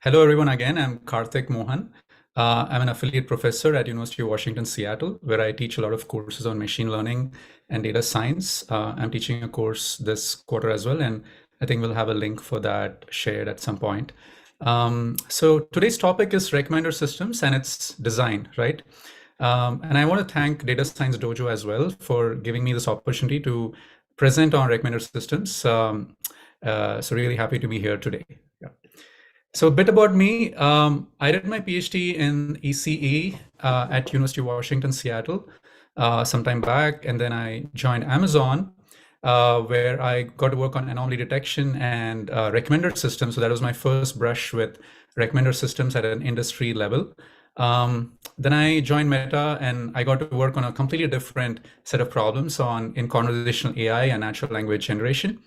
Hello, everyone. Again, I'm Karthik Mohan. I'm an affiliate professor at University of Washington, Seattle, where I teach a lot of courses on machine learning and data science. I'm teaching a course this quarter as well, and I think we'll have a link for that shared at some point. So today's topic is recommender systems and its design, right? And I want to thank Data Science Dojo as well for giving me this opportunity to present on recommender systems. So really happy to be here today. Yeah. So a bit about me. I did my PhD in ECE at University of Washington, Seattle, some time back, and then I joined Amazon, where I got to work on anomaly detection and recommender systems. So that was my first brush with recommender systems at an industry level. Then I joined Meta, and I got to work on a completely different set of problems in conversational AI and natural language generation.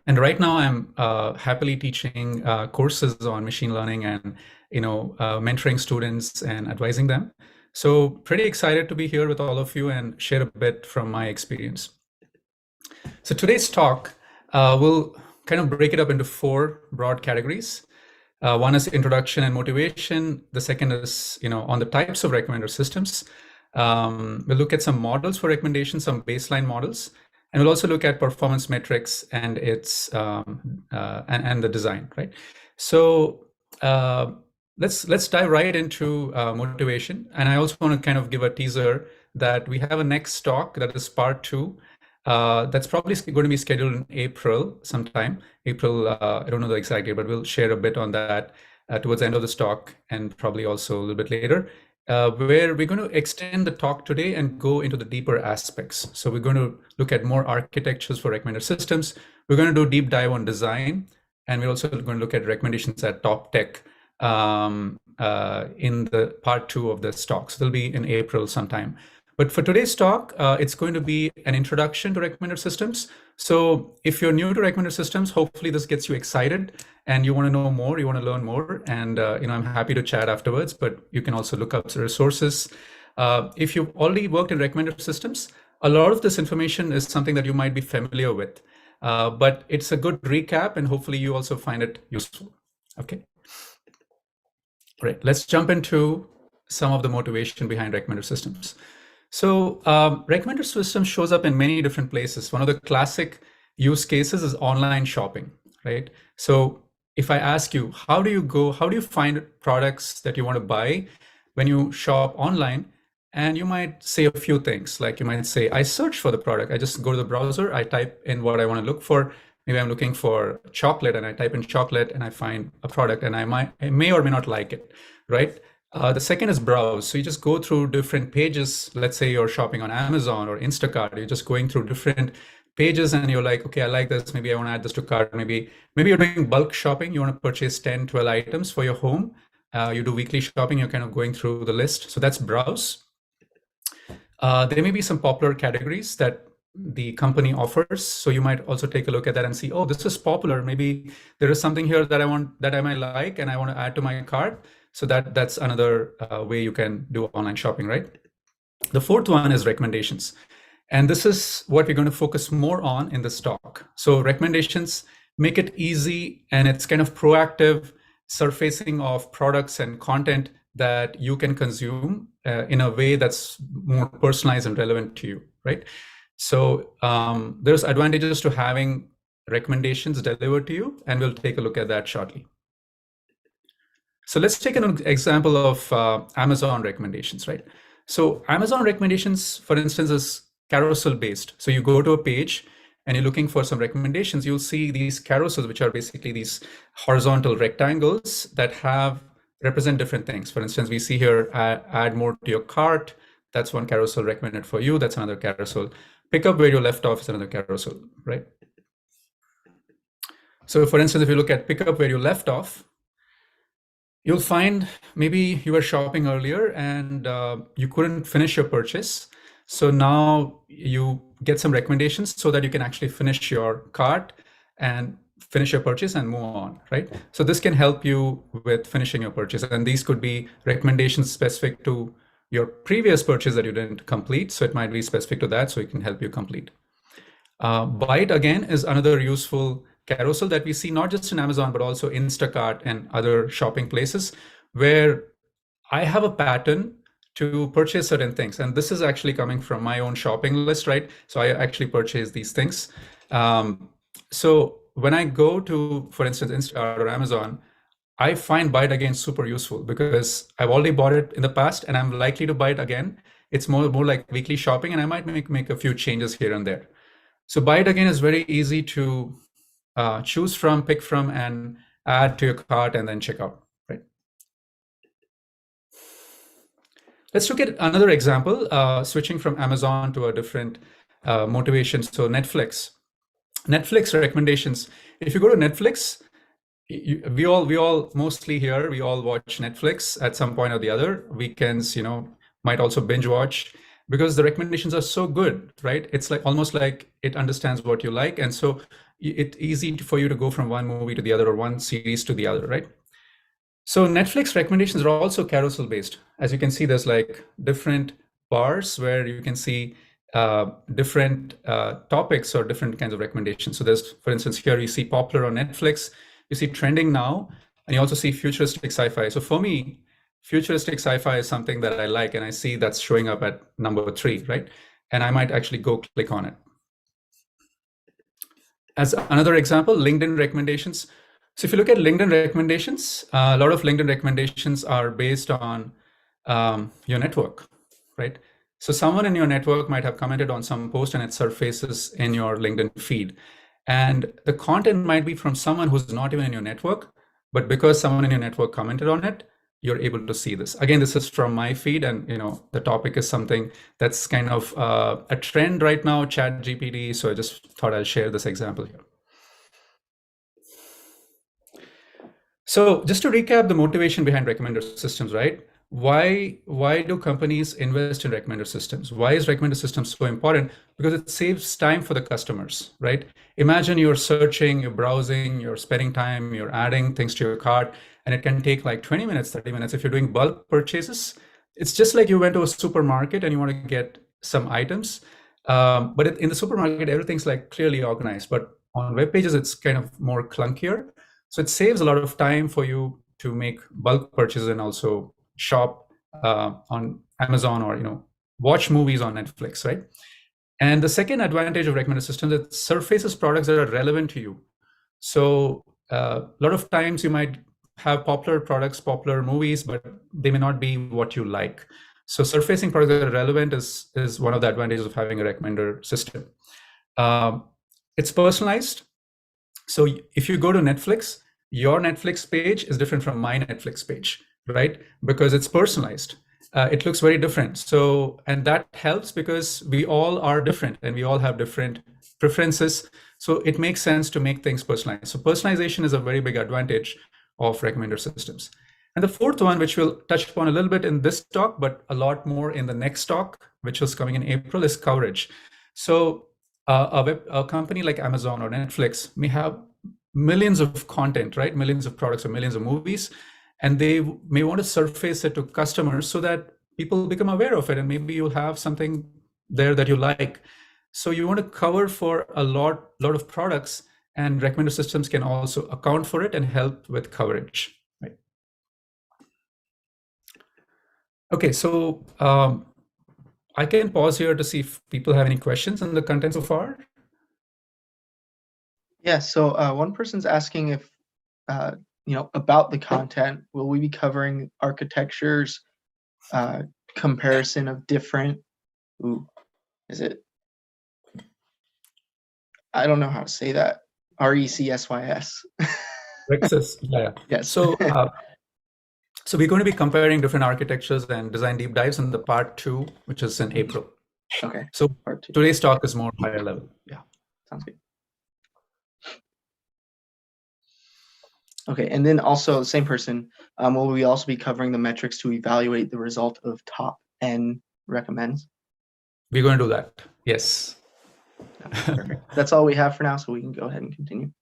And right now, I'm happily teaching courses on machine learning and mentoring students and advising them. So pretty excited to be here with all of you and share a bit from my experience. So today's talk, we'll kind of break it up into four broad categories. One is introduction and motivation. The second is on the types of recommender systems. We'll look at some models for recommendations, some baseline models. And we'll also look at performance metrics and its and the design, right? So let's dive right into motivation. And I also want to kind of give a teaser that we have a next talk that is part 2. That's probably going to be scheduled in April sometime. April, I don't know the exact date, but we'll share a bit on that towards the end of this talk and probably also a little bit later. Where we're going to extend the talk today and go into the deeper aspects. So we're going to look at more architectures for recommender systems. We're going to do deep dive on design, and we're also going to look at recommendations at top tech in the part 2 of this talk. So it'll be in April sometime. But for today's talk, it's going to be an introduction to recommender systems. So if you're new to recommender systems, hopefully this gets you excited and you want to know more, you want to learn more. And I'm happy to chat afterwards, but you can also look up the resources. If you've already worked in recommender systems, a lot of this information is something that you might be familiar with. But it's a good recap, and hopefully you also find it useful. Okay. Great. Let's jump into some of the motivation behind recommender systems. So recommender system shows up in many different places. One of the classic use cases is online shopping, right? So if I ask you, how do you find products that you want to buy when you shop online? And you might say a few things, like you might say, I search for the product. I just go to the browser, I type in what I want to look for. Maybe I'm looking for chocolate and I type in chocolate and I find a product and I may or may not like it, right? The second is browse. So you just go through different pages. Let's say you're shopping on Amazon or Instacart. You're just going through different pages and you're like, okay, I like this. Maybe I want to add this to cart. Maybe you're doing bulk shopping. You want to purchase 10, 12 items for your home. You do weekly shopping. You're kind of going through the list. So that's browse. There may be some popular categories that the company offers. So you might also take a look at that and see, oh, this is popular. Maybe there is something here that I might like and I want to add to my cart. So that's another way you can do online shopping, right? The fourth one is recommendations. And this is what we're going to focus more on in this talk. So recommendations make it easy, and it's kind of proactive surfacing of products and content that you can consume in a way that's more personalized and relevant to you, right? So there's advantages to having recommendations delivered to you, and we'll take a look at that shortly. So let's take an example of Amazon recommendations, right? So Amazon recommendations, for instance, is carousel based. So you go to a page and you're looking for some recommendations. You'll see these carousels, which are basically these horizontal rectangles that represent different things. For instance, we see here, add more to your cart. That's one carousel recommended for you. That's another carousel. Pick up where you left off is another carousel, right? So for instance, if you look at pick up where you left off, you'll find maybe you were shopping earlier and you couldn't finish your purchase. So now you get some recommendations so that you can actually finish your cart and finish your purchase and move on, right? So this can help you with finishing your purchase. And these could be recommendations specific to your previous purchase that you didn't complete. So it might be specific to that, so it can help you complete. Byte, again, is another useful carousel that we see not just in Amazon, but also Instacart and other shopping places, where I have a pattern to purchase certain things. And this is actually coming from my own shopping list, right? So I actually purchase these things. So when I go to, for instance, Instacart or Amazon, I find buy it again super useful because I've already bought it in the past and I'm likely to buy it again. It's more like weekly shopping, and I might make a few changes here and there. So buy it again is very easy to choose from, pick from, and add to your cart and then check out, right? Let's look at another example, switching from Amazon to a different motivation. So Netflix recommendations. If you go to Netflix, we all mostly here, we all watch Netflix at some point or the other. Weekends, might also binge watch because the recommendations are so good, right? It's like almost like it understands what you like. And so it's easy for you to go from one movie to the other or one series to the other, right? So Netflix recommendations are also carousel based. As you can see, there's like different bars where you can see different topics or different kinds of recommendations. So there's, for instance, here you see popular on Netflix, you see trending now, and you also see futuristic sci-fi. So for me, futuristic sci-fi is something that I like, and I see that's showing up at number 3, right? And I might actually go click on it. As another example, LinkedIn recommendations. So if you look at LinkedIn recommendations, a lot of LinkedIn recommendations are based on your network, right? So someone in your network might have commented on some post and it surfaces in your LinkedIn feed. And the content might be from someone who's not even in your network, but because someone in your network commented on it, you're able to see this. Again, this is from my feed, and the topic is something that's kind of a trend right now, ChatGPT. So I just thought I'll share this example here. So just to recap the motivation behind recommender systems, right? Why do companies invest in recommender systems? Why is recommender systems so important? Because it saves time for the customers, right? Imagine you're searching, you're browsing, you're spending time, you're adding things to your cart, and it can take like 20 minutes, 30 minutes. If you're doing bulk purchases, it's just like you went to a supermarket and you want to get some items. But in the supermarket, everything's like clearly organized. But on web pages, it's kind of more clunkier. So it saves a lot of time for you to make bulk purchases and also shop on Amazon or watch movies on Netflix, right? And the second advantage of recommender systems, it surfaces products that are relevant to you. So a lot of times you might have popular products, popular movies, but they may not be what you like. So surfacing products that are relevant is one of the advantages of having a recommender system. It's personalized. So if you go to Netflix, your Netflix page is different from my Netflix page, right? Because it's personalized. It looks very different. So, and that helps because we all are different and we all have different preferences. So it makes sense to make things personalized. So personalization is a very big advantage of recommender systems. And the fourth one, which we'll touch upon a little bit in this talk, but a lot more in the next talk, which is coming in April, is coverage. So a company like Amazon or Netflix may have millions of content, right? Millions of products or millions of movies, and they may want to surface it to customers so that people become aware of it, and maybe you'll have something there that you like. So you want to cover for a lot of products, and recommender systems can also account for it and help with coverage, right? Okay, so I can pause here to see if people have any questions on the content so far. Yeah, so one person's asking if, about the content. Will we be covering architectures, comparison of different, I don't know how to say that, RECSYS. Rexis, yeah. Yes. So we're going to be comparing different architectures and design deep dives in the part 2, which is in April. Okay. So part 2. Today's talk is more higher level. Yeah. Sounds good. Okay, and then also the same person, will we also be covering the metrics to evaluate the result of top N recommends? We're going to do that. Yes. Perfect. That's all we have for now, so we can go ahead and continue.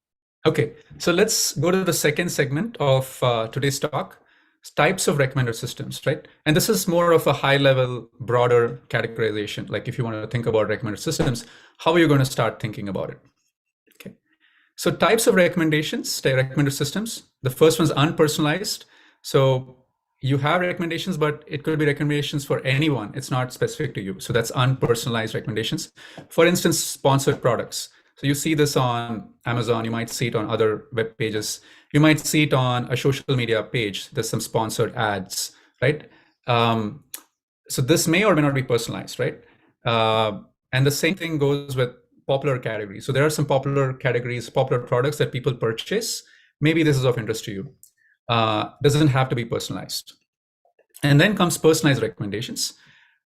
Okay, so let's go to the second segment of today's talk, types of recommender systems, right? And this is more of a high level, broader categorization. Like if you want to think about recommender systems, how are you going to start thinking about it? Okay, So types of recommendations, recommender systems. The first one's unpersonalized. So you have recommendations, but it could be recommendations for anyone. It's not specific to you. So that's unpersonalized recommendations. For instance, sponsored products. So you see this on Amazon, you might see it on other web pages. You might see it on a social media page. There's some sponsored ads, right? So this may or may not be personalized, right? And the same thing goes with popular categories. So there are some popular categories, popular products that people purchase. Maybe this is of interest to you. Doesn't have to be personalized. And then comes personalized recommendations,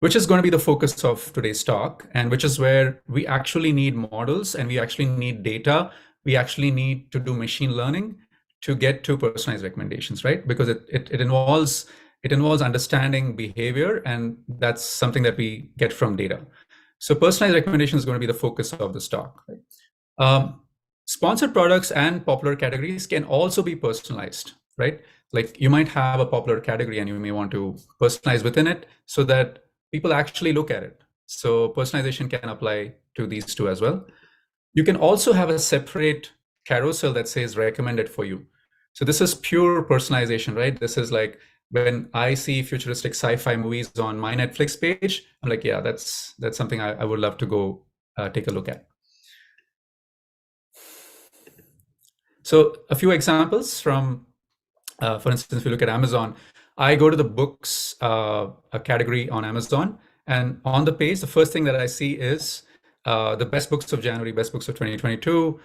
which is going to be the focus of today's talk, and which is where we actually need models and we actually need data. We actually need to do machine learning to get to personalized recommendations, right? Because it involves understanding behavior, and that's something that we get from data. So personalized recommendation is going to be the focus of this talk. Right? Sponsored products and popular categories can also be personalized, right? Like you might have a popular category and you may want to personalize within it so that people actually look at it. So personalization can apply to these two as well. You can also have a separate carousel that says recommended for you. So this is pure personalization, right? This is like when I see futuristic sci-fi movies on my Netflix page, I'm like, yeah, that's something I would love to go take a look at. So a few examples from, for instance, if you look at Amazon, I go to the books a category on Amazon, and on the page, the first thing that I see is the best books of January, best books of 2022,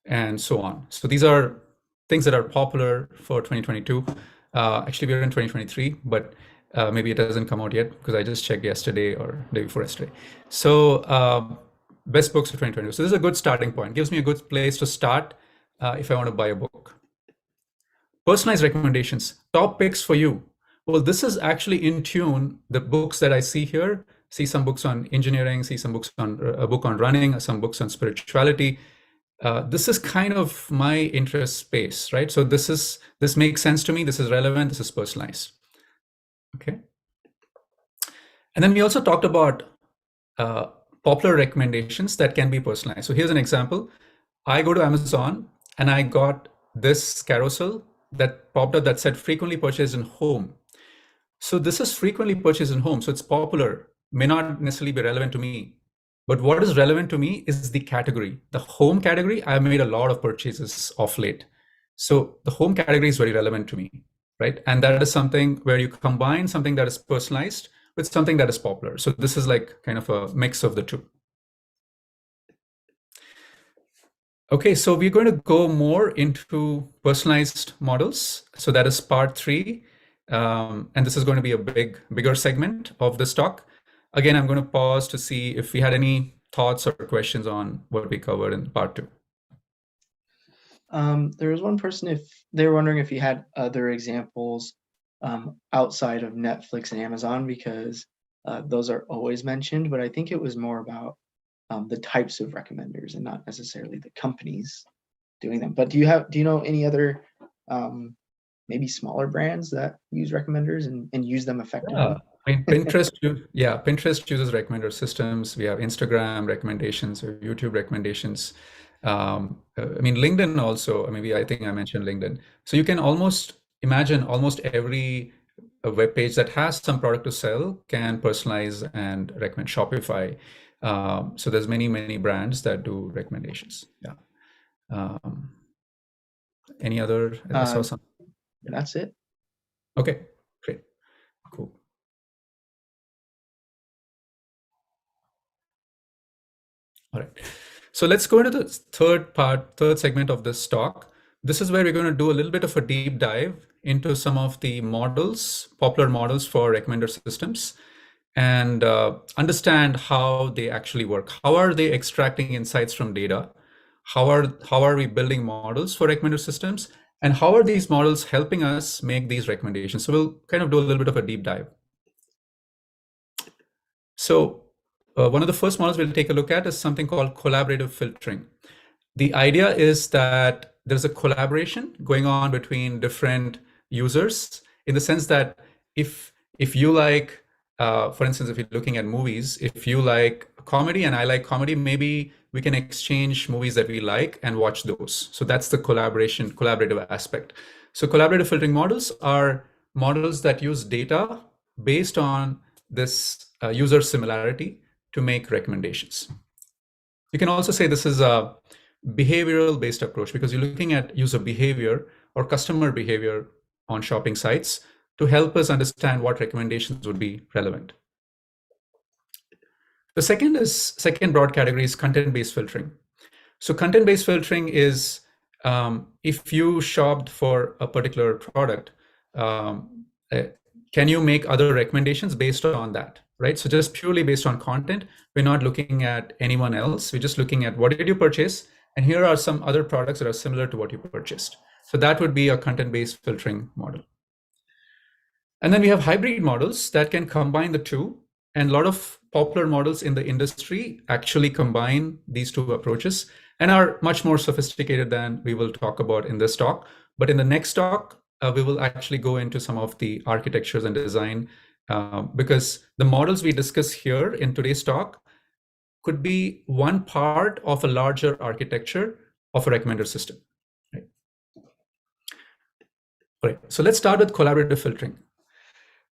and so on. So these are things that are popular for 2022. Actually, we're in 2023, but maybe it doesn't come out yet because I just checked yesterday or day before yesterday. So best books of 2022. So this is a good starting point. Gives me a good place to start if I want to buy a book. Personalized recommendations, top picks for you. Well, this is actually in tune. The books that I see here, see some books on engineering, see some books on a book on running, some books on spirituality. This is kind of my interest space, right? So this makes sense to me. This is relevant. This is personalized. Okay. And then we also talked about popular recommendations that can be personalized. So here's an example. I go to Amazon and I got this carousel that popped up that said frequently purchased in home. So this is frequently purchased in home. So it's popular, may not necessarily be relevant to me. But what is relevant to me is the category. The home category, I've made a lot of purchases of late. So the home category is very relevant to me, right? And that is something where you combine something that is personalized with something that is popular. So this is like kind of a mix of the two. Okay, so we're going to go more into personalized models. So that is part 3. And this is going to be a bigger segment of this talk. Again, I'm going to pause to see if we had any thoughts or questions on what we covered in part 2. There was one person, if they were wondering if you had other examples outside of Netflix and Amazon, because those are always mentioned, but I think it was more about the types of recommenders and not necessarily the companies doing them. But do you know any other maybe smaller brands that use recommenders and use them effectively? Yeah. I mean, Pinterest uses recommender systems. We have Instagram recommendations or YouTube recommendations. I mean, LinkedIn also, maybe I think I mentioned LinkedIn. So you can almost imagine almost every web page that has some product to sell can personalize and recommend. Shopify. So there's many brands that do recommendations. Yeah. Any other? I saw some. That's it. Okay, great, cool. All right, so let's go into the third segment of this talk. This is where we're going to do a little bit of a deep dive into some of the models, popular models for recommender systems, and understand how they actually work. How are they extracting insights from data? How are we building models for recommender systems? And how are these models helping us make these recommendations? So we'll kind of do a little bit of a deep dive. So one of the first models we'll take a look at is something called collaborative filtering. The idea is that there's a collaboration going on between different users in the sense that if you like, for instance, if you're looking at movies, if you like comedy and I like comedy, maybe we can exchange movies that we like and watch those. So that's the collaborative aspect. So collaborative filtering models are models that use data based on this user similarity to make recommendations. You can also say this is a behavioral based approach because you're looking at user behavior or customer behavior on shopping sites to help us understand what recommendations would be relevant. The second broad category is content-based filtering. So content-based filtering is if you shopped for a particular product, can you make other recommendations based on that, right? So just purely based on content, we're not looking at anyone else. We're just looking at what did you purchase? And here are some other products that are similar to what you purchased. So that would be a content-based filtering model. And then we have hybrid models that can combine the two. And a lot of popular models in the industry actually combine these two approaches and are much more sophisticated than we will talk about in this talk. But in the next talk, we will actually go into some of the architectures and design because the models we discuss here in today's talk could be one part of a larger architecture of a recommender system. Right? All right, so let's start with collaborative filtering.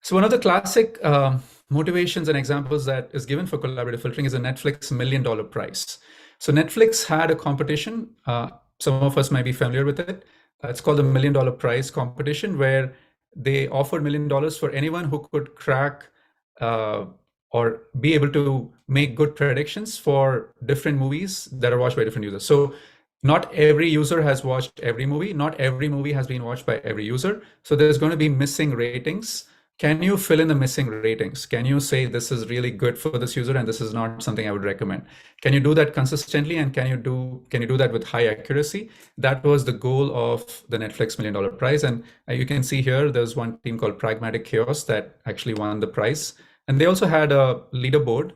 So one of the classic motivations and examples that is given for collaborative filtering is a Netflix $1 million prize. So Netflix had a competition. Some of us might be familiar with it. It's called the $1 million prize competition, where they offered $1 million for anyone who could crack or be able to make good predictions for different movies that are watched by different users. So not every user has watched every movie. Not every movie has been watched by every user. So there's going to be missing ratings. Can you fill in the missing ratings? Can you say this is really good for this user and this is not something I would recommend? Can you do that consistently and can you do that with high accuracy? That was the goal of the Netflix $1 million prize. And you can see here, there's one team called Pragmatic Chaos that actually won the prize. And they also had a leaderboard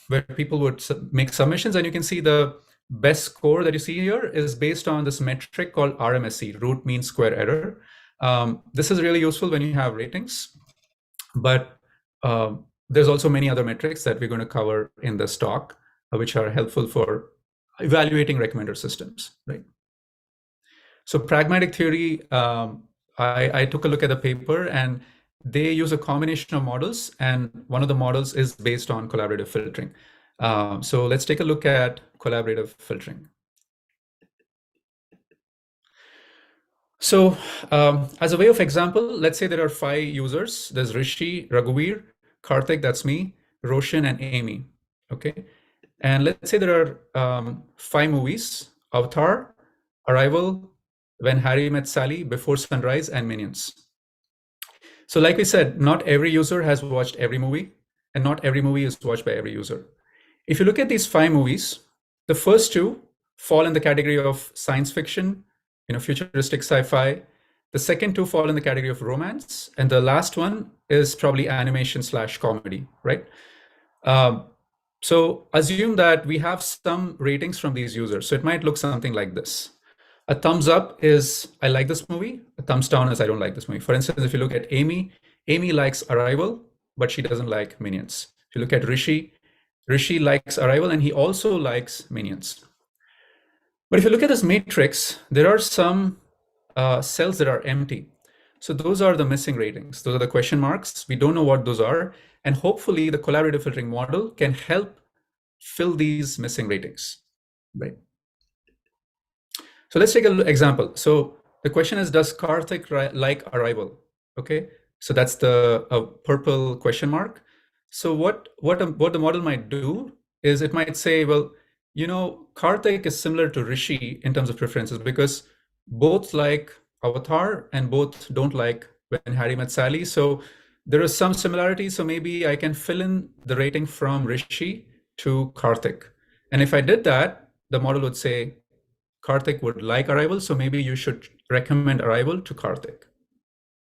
where people would make submissions, and you can see the best score that you see here is based on this metric called RMSE, root mean square error. This is really useful when you have ratings, but there's also many other metrics that we're going to cover in this talk, which are helpful for evaluating recommender systems, right? So pragmatic theory, I took a look at the paper and they use a combination of models, and one of the models is based on collaborative filtering. So let's take a look at collaborative filtering. So as a way of example, let's say there are 5 users. There's Rishi, Raghuveer, Karthik, that's me, Roshan, and Amy. Okay. And let's say there are 5 movies: Avatar, Arrival, When Harry Met Sally, Before Sunrise, and Minions. So like we said, not every user has watched every movie, and not every movie is watched by every user. If you look at these 5 movies, the first 2 fall in the category of science fiction, futuristic sci-fi. The second 2 fall in the category of romance, and the last one is probably animation/comedy, right? So assume that we have some ratings from these users. So it might look something like this. A thumbs up is I like this movie. A thumbs down is I don't like this movie. For instance, if you look at Amy, Amy likes Arrival, but she doesn't like Minions. If you look at Rishi, Rishi likes Arrival and he also likes Minions. But if you look at this matrix, there are some cells that are empty. So those are the missing ratings. Those are the question marks. We don't know what those are. And hopefully the collaborative filtering model can help fill these missing ratings, right? So let's take an example. So the question is, does Karthik like Arrival? Okay, so that's the purple question mark. So what the model might do is it might say, well, Karthik is similar to Rishi in terms of preferences because both like Avatar and both don't like When Harry Met Sally. So there is some similarity. So maybe I can fill in the rating from Rishi to Karthik. And if I did that, the model would say Karthik would like Arrival. So maybe you should recommend Arrival to Karthik.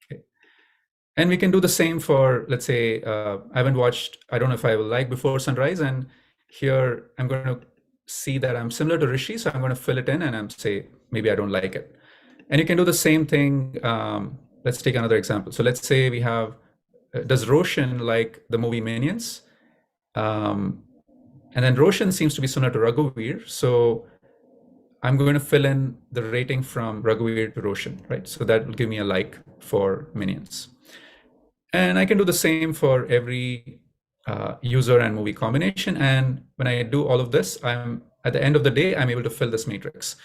Okay. And we can do the same for, let's say, I haven't watched, I don't know if I will like Before Sunrise. And here I'm going to see that I'm similar to Rishi. So I'm going to fill it in and I'm say, maybe I don't like it. And you can do the same thing. Let's take another example. So let's say we have, does Roshan like the movie Minions? And then Roshan seems to be similar to Raghuveer. So I'm going to fill in the rating from Raghuveer to Roshan, right? So that will give me a like for minions. And I can do the same for every user and movie combination. And when I do all of this, at the end of the day, I'm able to fill this matrix.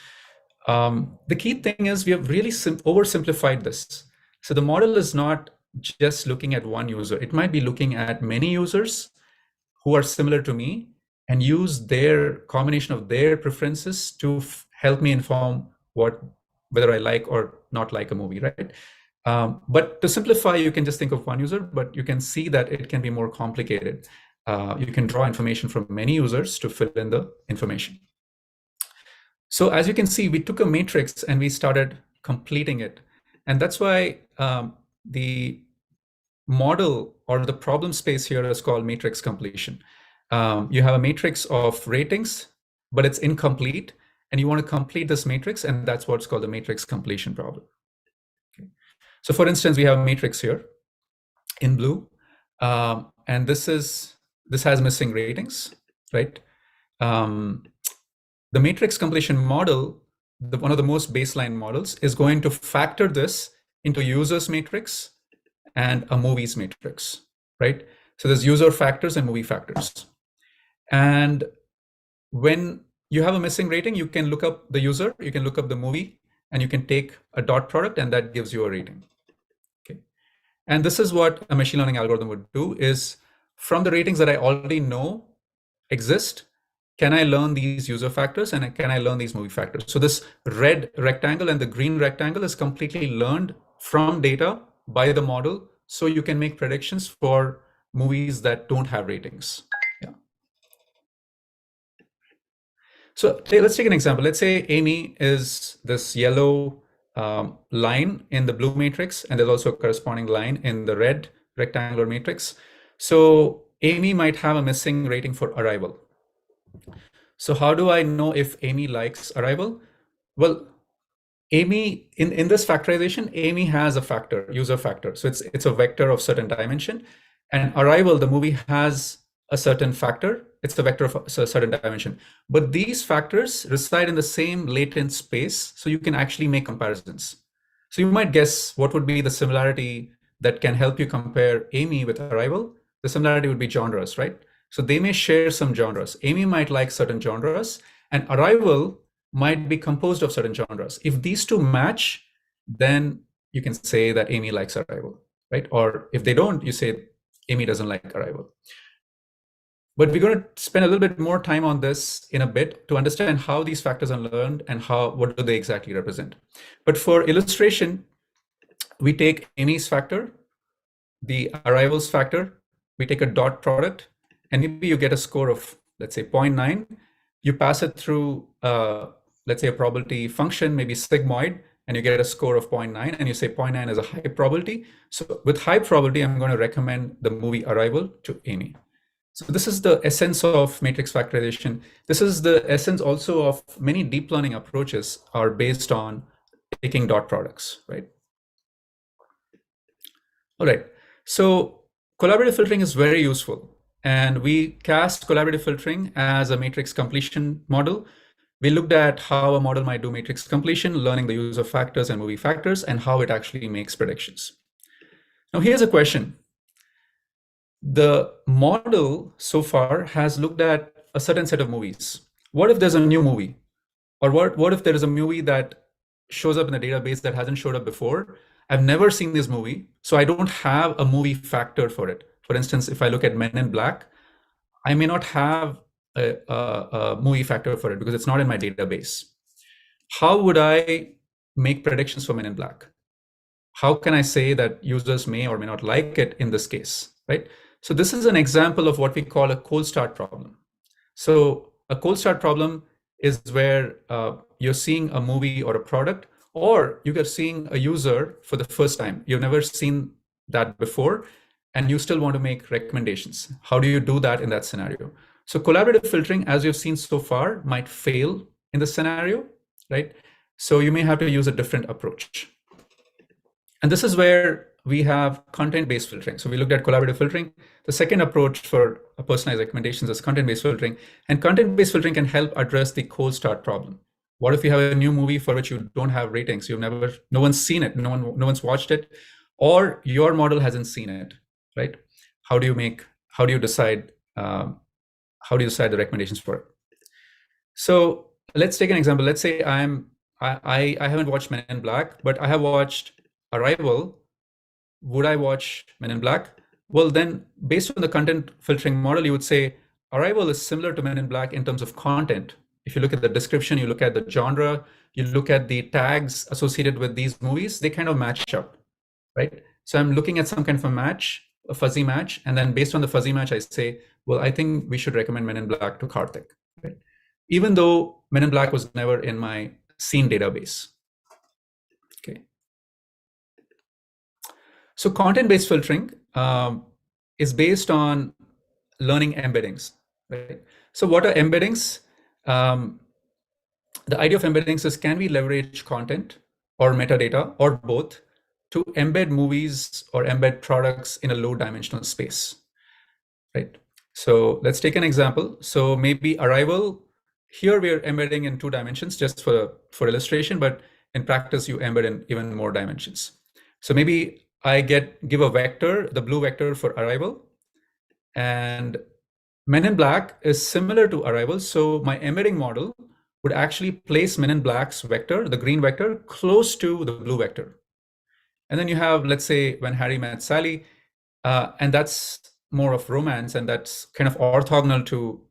The key thing is we have really oversimplified this. So the model is not just looking at one user. It might be looking at many users who are similar to me and use their combination of their preferences to help me inform whether I like or not like a movie, right? But to simplify, you can just think of one user, but you can see that it can be more complicated. You can draw information from many users to fill in the information. So as you can see, we took a matrix and we started completing it. And that's why the model or the problem space here is called matrix completion. You have a matrix of ratings, but it's incomplete. And you want to complete this matrix, and that's what's called the matrix completion problem. Okay. So for instance, we have a matrix here in blue, and this has missing ratings, right? The matrix completion model, one of the most baseline models, is going to factor this into users matrix and a movies matrix, right? So there's user factors and movie factors. And when you have a missing rating, you can look up the user, you can look up the movie, and you can take a dot product, and that gives you a rating. Okay. And this is what a machine learning algorithm would do, is from the ratings that I already know exist, can I learn these user factors and can I learn these movie factors? So this red rectangle and the green rectangle is completely learned from data by the model, so you can make predictions for movies that don't have ratings. Yeah. So let's take an example. Let's say Amy is this yellow line in the blue matrix, and there's also a corresponding line in the red rectangular matrix. So Amy might have a missing rating for Arrival. So how do I know if Amy likes Arrival? Well, Amy, in this factorization, Amy has a factor, user factor. So it's a vector of certain dimension. And Arrival, the movie, has a certain factor. It's a vector of a certain dimension. But these factors reside in the same latent space, so you can actually make comparisons. So you might guess what would be the similarity that can help you compare Amy with Arrival. The similarity would be genres, right? So they may share some genres. Amy might like certain genres, and Arrival might be composed of certain genres. If these two match, then you can say that Amy likes Arrival, right? Or if they don't, you say Amy doesn't like Arrival. But we're going to spend a little bit more time on this in a bit to understand how these factors are learned and what do they exactly represent. But for illustration, we take Amy's factor, the Arrival's factor, we take a dot product, and maybe you get a score of, let's say, 0.9. You pass it through, let's say, a probability function, maybe sigmoid, and you get a score of 0.9, and you say 0.9 is a high probability. So with high probability, I'm going to recommend the movie Arrival to Amy. So this is the essence of matrix factorization. This is the essence also of many deep learning approaches are based on taking dot products, right? All right, so collaborative filtering is very useful. And we cast collaborative filtering as a matrix completion model. We looked at how a model might do matrix completion, learning the user factors and movie factors, and how it actually makes predictions. Now, here's a question. The model so far has looked at a certain set of movies. What if there's a new movie? Or what if there is a movie that shows up in the database that hasn't showed up before? I've never seen this movie, so I don't have a movie factor for it. For instance, if I look at Men in Black, I may not have a movie factor for it because it's not in my database. How would I make predictions for Men in Black? How can I say that users may or may not like it in this case, right? So this is an example of what we call a cold start problem. So a cold start problem is where you're seeing a movie or a product, or you're seeing a user for the first time. You've never seen that before, and you still want to make recommendations. How do you do that in that scenario? So collaborative filtering, as you've seen so far, might fail in the scenario, right? So you may have to use a different approach. And this is where we have content-based filtering. So we looked at collaborative filtering. The second approach for personalized recommendations is content-based filtering. And content-based filtering can help address the cold start problem. What if you have a new movie for which you don't have ratings? No one's seen it, no one's watched it, or your model hasn't seen it, right? How do you decide the recommendations for it? So let's take an example. Let's say I haven't watched Men in Black, but I have watched Arrival. Would I watch Men in Black? Well, then based on the content filtering model, you would say Arrival is similar to Men in Black in terms of content. If you look at the description, you look at the genre, you look at the tags associated with these movies, they kind of match up, right? So I'm looking at some kind of a match, a fuzzy match, and then based on the fuzzy match, I say, well, I think we should recommend Men in Black to Karthik, right? Even though Men in Black was never in my scene database. Okay. So content-based filtering is based on learning embeddings, right? So what are embeddings? The idea of embeddings is, can we leverage content or metadata or both to embed movies or embed products in a low dimensional space, right? So let's take an example. So maybe Arrival, here we are embedding in 2 dimensions just for illustration, but in practice you embed in even more dimensions. So maybe I give a vector, the blue vector for Arrival, and Men in Black is similar to Arrival. So my embedding model would actually place Men in Black's vector, the green vector, close to the blue vector. And then you have, let's say, When Harry Met Sally, and that's more of romance, and that's kind of orthogonal to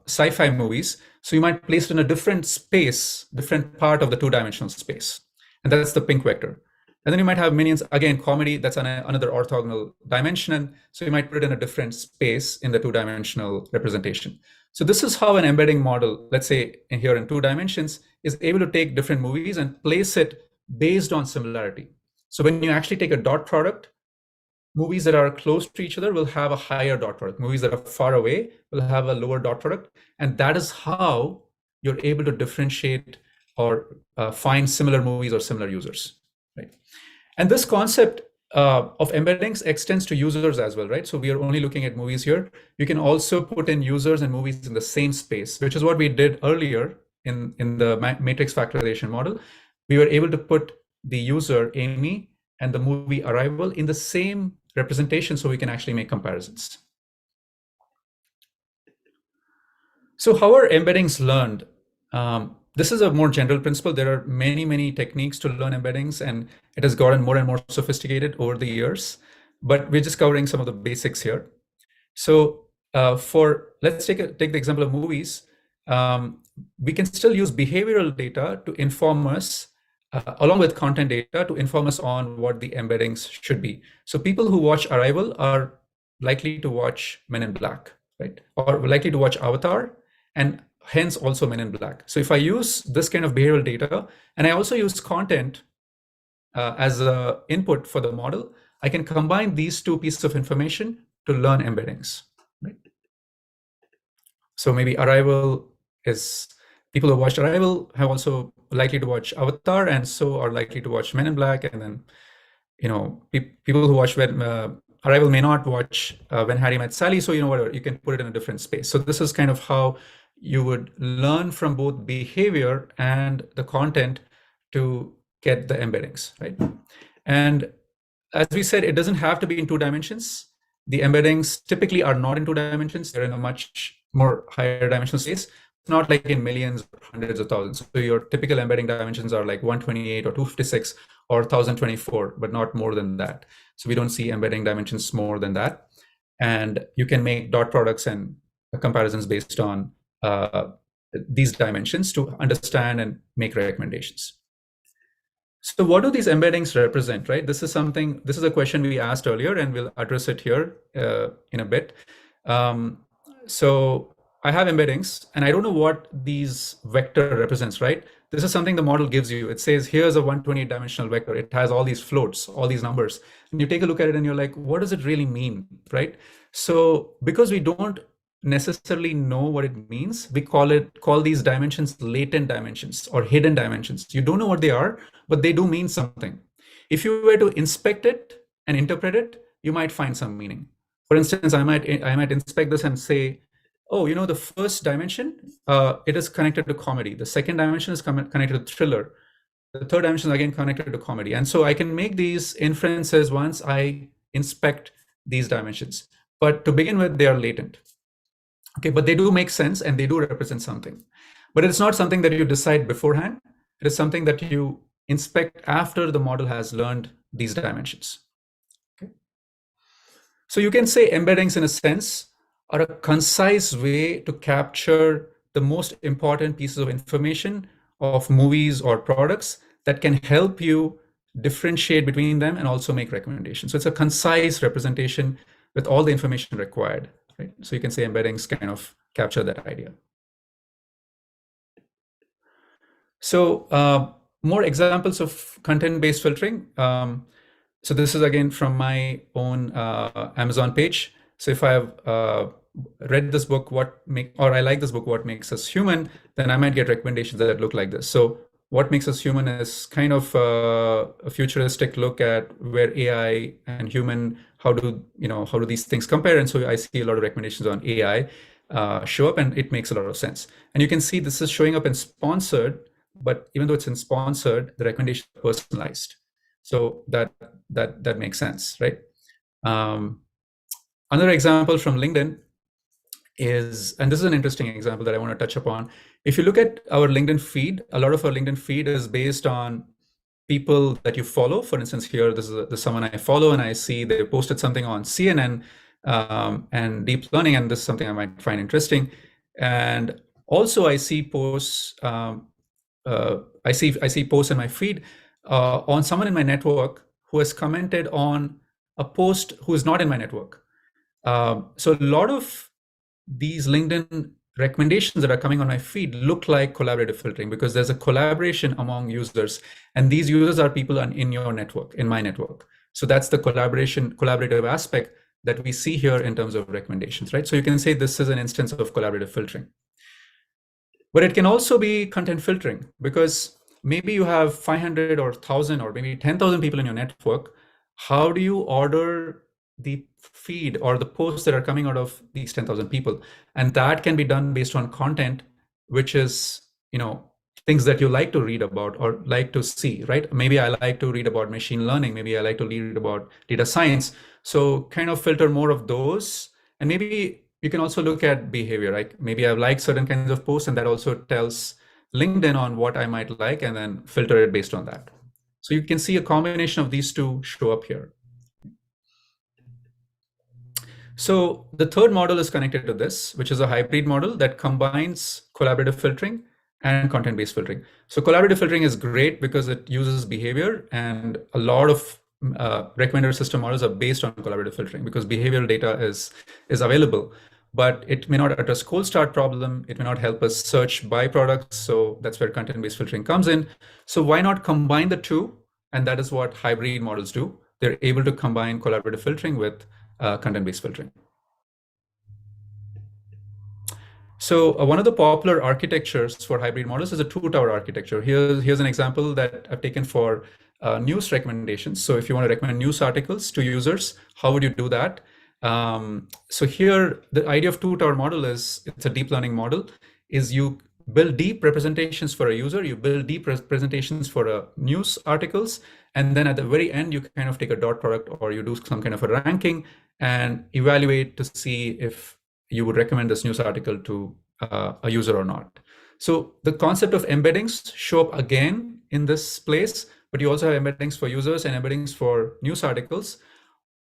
sci-fi movies. So you might place it in a different space, different part of the 2-dimensional space. And that's the pink vector. And then you might have Minions, again, comedy, that's another orthogonal dimension. And so you might put it in a different space in the 2-dimensional representation. So this is how an embedding model, let's say here in 2 dimensions, is able to take different movies and place it based on similarity. So when you actually take a dot product, movies that are close to each other will have a higher dot product. Movies that are far away will have a lower dot product. And that is how you're able to differentiate or find similar movies or similar users, right? And this concept of embeddings extends to users as well, right? So we are only looking at movies here. You can also put in users and movies in the same space, which is what we did earlier in the matrix factorization model. We were able to put the user, Amy, and the movie Arrival in the same representation so we can actually make comparisons. So how are embeddings learned? This is a more general principle. There are many, many techniques to learn embeddings, and it has gotten more and more sophisticated over the years, but we're just covering some of the basics here. So let's take the example of movies. We can still use behavioral data to inform us, along with content data, to inform us on what the embeddings should be. So people who watch Arrival are likely to watch Men in Black, right? Or likely to watch Avatar, and hence also Men in Black. So if I use this kind of behavioral data, and I also use content as an input for the model, I can combine these 2 pieces of information to learn embeddings, right? So maybe Arrival is, people who watched Arrival have also likely to watch Avatar, and so are likely to watch Men in Black. And then, people who watch Arrival may not watch When Harry Met Sally. So, whatever, you can put it in a different space. So this is kind of how you would learn from both behavior and the content to get the embeddings, right? And as we said, it doesn't have to be in 2 dimensions. The embeddings typically are not in 2 dimensions. They're in a much more higher dimensional space. It's not like in millions or hundreds of thousands. So your typical embedding dimensions are like 128 or 256 or 1024, but not more than that. So we don't see embedding dimensions more than that. And you can make dot products and comparisons based on these dimensions to understand and make recommendations. So what do these embeddings represent, right? This is a question we asked earlier, and we'll address it here in a bit. So I have embeddings, and I don't know what these vector represents, right? This is something the model gives you. It says, here's a 128 dimensional vector. It has all these floats, all these numbers. And you take a look at it and you're like, what does it really mean, right? So because we don't necessarily know what it means, we call these dimensions latent dimensions or hidden dimensions. You don't know what they are, but they do mean something. If you were to inspect it and interpret it, you might find some meaning. For instance, I might inspect this and say, oh, you know, the first dimension, it is connected to comedy. The second dimension is connected to thriller. The third dimension is again connected to comedy. And so I can make these inferences once I inspect these dimensions. But to begin with, they are latent. Okay, but they do make sense and they do represent something. But it's not something that you decide beforehand. It is something that you inspect after the model has learned these dimensions. Okay. So you can say embeddings, in a sense, are a concise way to capture the most important pieces of information of movies or products that can help you differentiate between them and also make recommendations. So it's a concise representation with all the information required, right? So you can say embeddings kind of capture that idea. So more examples of content-based filtering. So this is again from my own Amazon page. So if I have read this book, or I like this book, What Makes Us Human, then I might get recommendations that look like this. So What Makes Us Human is kind of a futuristic look at where AI and human, how do these things compare? And so I see a lot of recommendations on AI show up, and it makes a lot of sense. And you can see this is showing up in sponsored, but even though it's in sponsored, the recommendation is personalized. So that makes sense, right? Another example from LinkedIn is, and this is an interesting example that I want to touch upon. If you look at our LinkedIn feed, a lot of our LinkedIn feed is based on people that you follow. For instance, here, this is someone I follow, and I see they posted something on CNN and deep learning, and this is something I might find interesting. And also, I see posts. I see posts in my feed on someone in my network who has commented on a post who is not in my network. So a lot of these LinkedIn recommendations that are coming on my feed look like collaborative filtering, because there's a collaboration among users, and these users are people in your network, in my network. So that's the collaborative aspect that we see here in terms of recommendations, right? So you can say this is an instance of collaborative filtering. But it can also be content filtering, because maybe you have 500 or 1,000 or maybe 10,000 people in your network. How do you order the feed or the posts that are coming out of these 10,000 people? And that can be done based on content, which is, things that you like to read about or like to see, right? Maybe I like to read about machine learning. Maybe I like to read about data science. So kind of filter more of those. And maybe you can also look at behavior, right? Maybe I like certain kinds of posts, and that also tells LinkedIn on what I might like, and then filter it based on that. So you can see a combination of these two show up here. So the third model is connected to this, which is a hybrid model that combines collaborative filtering and content-based filtering. So collaborative filtering is great because it uses behavior, and a lot of recommender system models are based on collaborative filtering because behavioral data is available, but it may not address cold start problem. It may not help us search by products. So that's where content-based filtering comes in. So why not combine the two? And that is what hybrid models do. They're able to combine collaborative filtering with content-based filtering. So one of the popular architectures for hybrid models is a two-tower architecture. Here's an example that I've taken for news recommendations. So if you want to recommend news articles to users, how would you do that? So here, the idea of two-tower model is, it's a deep learning model, is you build deep representations for a user, you build deep representations for news articles, and then at the very end, you kind of take a dot product, or you do some kind of a ranking and evaluate to see if you would recommend this news article to a user or not. So the concept of embeddings show up again in this place, but you also have embeddings for users and embeddings for news articles.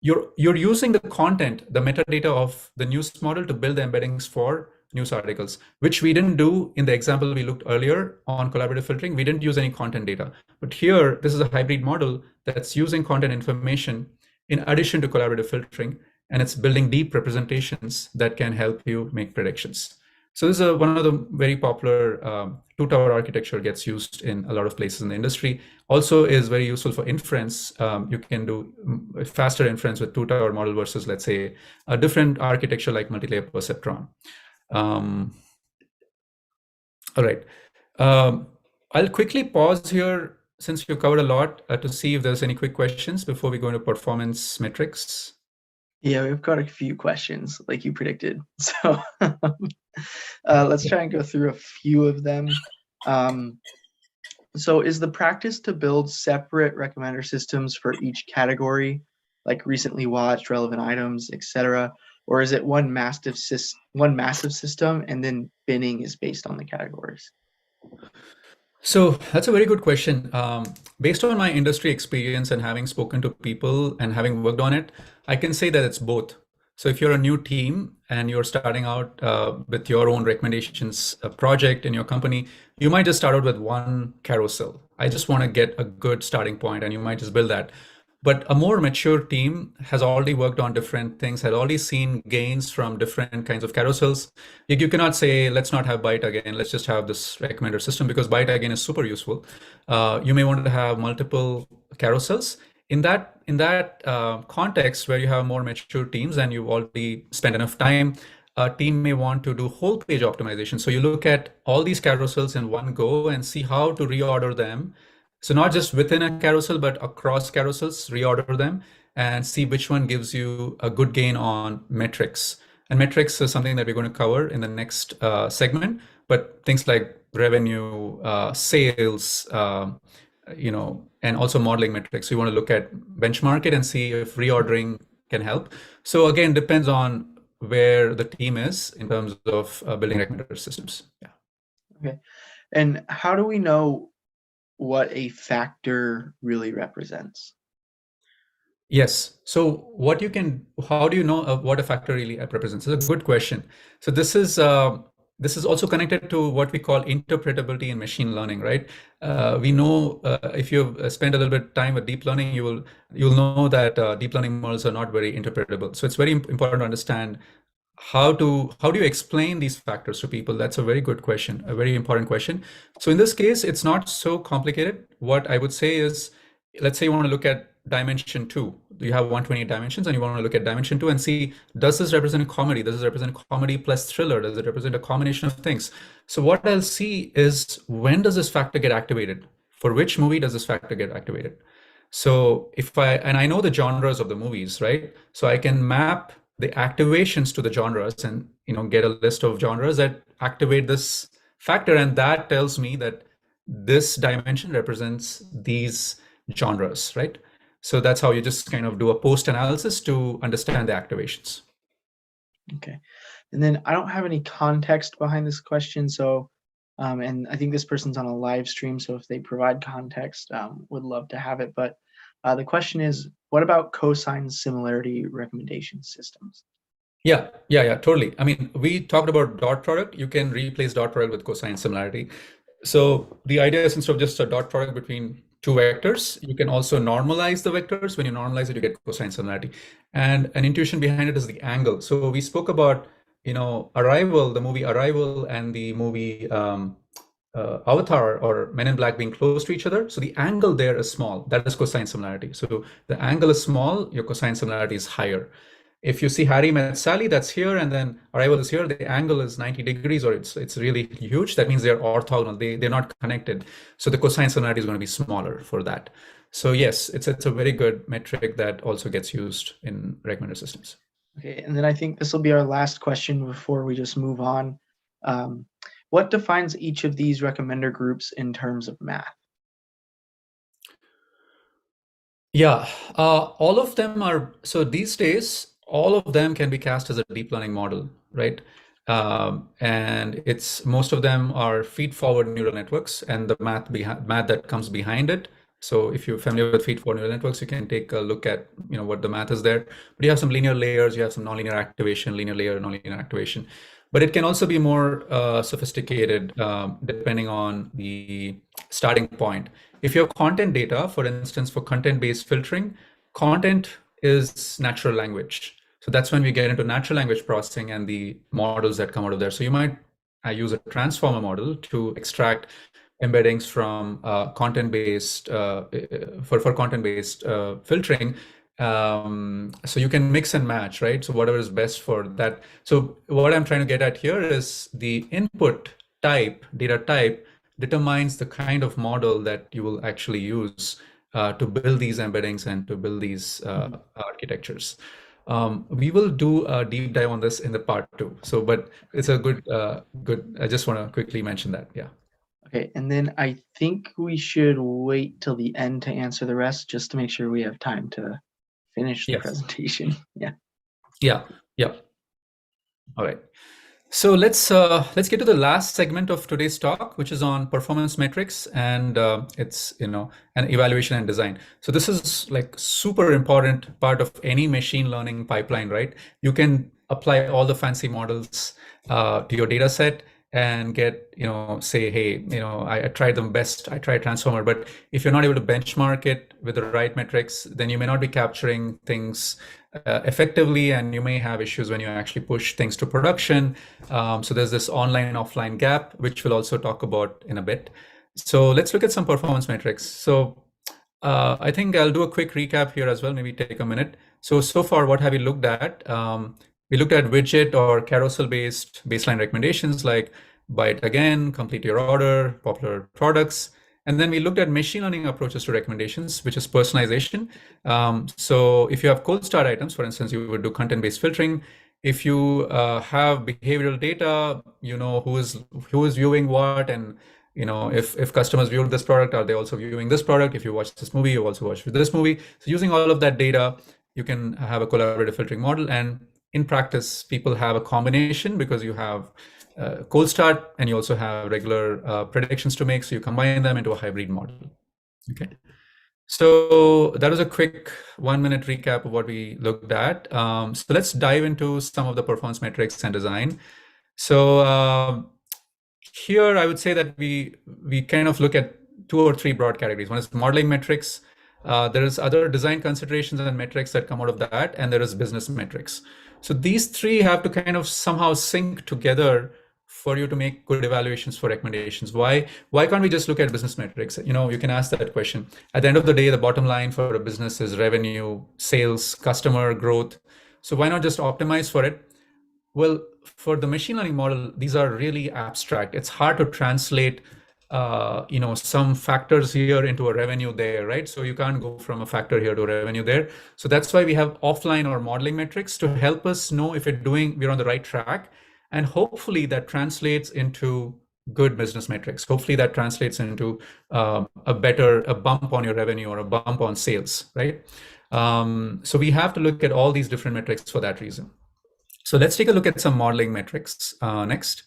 You're using the content, the metadata of the news model to build the embeddings for news articles, which we didn't do in the example we looked earlier on collaborative filtering. We didn't use any content data, but here, this is a hybrid model that's using content information in addition to collaborative filtering, and it's building deep representations that can help you make predictions. So this is one of the very popular two-tower architecture, gets used in a lot of places in the industry. Also is very useful for inference. You can do faster inference with two-tower model versus, let's say, a different architecture like multi-layer perceptron. All right. I'll quickly pause here since you covered a lot, to see if there's any quick questions before we go into performance metrics. Yeah, we've got a few questions, like you predicted. So let's try and go through a few of them. So is the practice to build separate recommender systems for each category, like recently watched, relevant items, etc., or is it one massive system and then binning is based on the categories? So that's a very good question. Based on my industry experience and having spoken to people and having worked on it, I can say that it's both. So if you're a new team and you're starting out with your own recommendations project in your company, you might just start out with one carousel. I just want to get a good starting point, and you might just build that. But a more mature team has already worked on different things, had already seen gains from different kinds of carousels. You cannot say, let's not have Byte again, let's just have this recommender system, because Byte again is super useful. You may want to have multiple carousels. In that context, where you have more mature teams and you've already spent enough time, a team may want to do whole page optimization. So you look at all these carousels in one go and see how to reorder them. So not just within a carousel, but across carousels, reorder them and see which one gives you a good gain on metrics. And metrics is something that we're going to cover in the next segment, but things like revenue, sales, and also modeling metrics. So you want to look at benchmark it and see if reordering can help. So again, depends on where the team is in terms of building recommender systems. Yeah. Okay. And how do we know what a factor really represents? Yes. So how do you know what a factor really represents? It's a good question. So this is also connected to what we call interpretability in machine learning, right? We know if you've spent a little bit of time with deep learning, you'll know that deep learning models are not very interpretable. So it's very important to understand how do you explain these factors to people. That's a very good question, a very important question. So in this case, it's not so complicated. What I would say is, let's say you want to look at dimension 2. You have 128 dimensions and you want to look at dimension 2 and see, does this represent a comedy? Does this represent a comedy plus thriller? Does it represent a combination of things? So what I'll see is, when does this factor get activated? For which movie does this factor get activated? So I know the genres of the movies, right? So I can map the activations to the genres and get a list of genres that activate this factor, and that tells me that this dimension represents these genres, right? So that's how you just kind of do a post analysis to understand the activations. Okay. And then I don't have any context behind this question. So, and I think this person's on a live stream. So if they provide context, would love to have it. But the question is, what about cosine similarity recommendation systems? Yeah, totally. I mean, we talked about dot product. You can replace dot product with cosine similarity. So the idea is, instead of just a dot product between two vectors, you can also normalize the vectors. When you normalize it, you get cosine similarity. And an intuition behind it is the angle. So we spoke about, Arrival, the movie Arrival, and the movie Avatar or Men in Black being close to each other. So the angle there is small. That is cosine similarity. So the angle is small, your cosine similarity is higher. If you see Harry Met Sally, that's here, and then Arrival is here, the angle is 90 degrees, or it's really huge. That means they're orthogonal, they're not connected. So the cosine similarity is going to be smaller for that. So yes, it's a very good metric that also gets used in recommender systems. Okay, and then I think this will be our last question before we just move on. What defines each of these recommender groups in terms of math? Yeah, all of them are, so these days, all of them can be cast as a deep learning model, right? And most of them are feed-forward neural networks and the math that comes behind it. So if you're familiar with feed-forward neural networks, you can take a look at what the math is there. But you have some linear layers, you have some nonlinear activation, linear layer, nonlinear activation. But it can also be more sophisticated depending on the starting point. If you have content data, for instance, for content-based filtering, content is natural language. So that's when we get into natural language processing and the models that come out of there. So you might use a transformer model to extract embeddings from content-based for content-based filtering. So you can mix and match, right? So whatever is best for that. So what I'm trying to get at here is the input type, data type, determines the kind of model that you will actually use to build these embeddings and to build these architectures. We will do a deep dive on this in the part 2. So, but it's a good, I just want to quickly mention that. Yeah. Okay, and then I think we should wait till the end to answer the rest, just to make sure we have time to finish the presentation. Yeah. Yeah. Yeah. All right. So let's get to the last segment of today's talk, which is on performance metrics and it's an evaluation and design. So this is like super important part of any machine learning pipeline, right? You can apply all the fancy models to your data set and get, say, hey, I tried them best, I tried Transformer, but if you're not able to benchmark it with the right metrics, then you may not be capturing things effectively, and you may have issues when you actually push things to production. So there's this online and offline gap, which we'll also talk about in a bit. So let's look at some performance metrics. So I think I'll do a quick recap here as well, maybe take a minute. So far, what have we looked at? We looked at widget or carousel-based baseline recommendations like buy it again, complete your order, popular products. And then we looked at machine learning approaches to recommendations, which is personalization. So if you have cold start items, for instance, you would do content-based filtering. If you have behavioral data, who is viewing what, and if customers viewed this product, are they also viewing this product? If you watch this movie, you also watch this movie. So using all of that data, you can have a collaborative filtering model. And in practice, people have a combination because you have cold start and you also have regular predictions to make. So you combine them into a hybrid model. Okay. So that was a quick 1-minute recap of what we looked at. So let's dive into some of the performance metrics and design. So here I would say that we kind of look at 2 or 3 broad categories. One is modeling metrics. There is other design considerations and metrics that come out of that, and there is business metrics. So these 3 have to kind of somehow sync together for you to make good evaluations for recommendations. Why can't we just look at business metrics? You can ask that question. At the end of the day, the bottom line for a business is revenue, sales, customer growth. So why not just optimize for it? Well, for the machine learning model, these are really abstract. It's hard to translate some factors here into a revenue there, right? So you can't go from a factor here to a revenue there. So that's why we have offline or modeling metrics to help us know if we're on the right track. And hopefully that translates into good business metrics. Hopefully that translates into a bump on your revenue or a bump on sales, right? So we have to look at all these different metrics for that reason. So let's take a look at some modeling metrics next.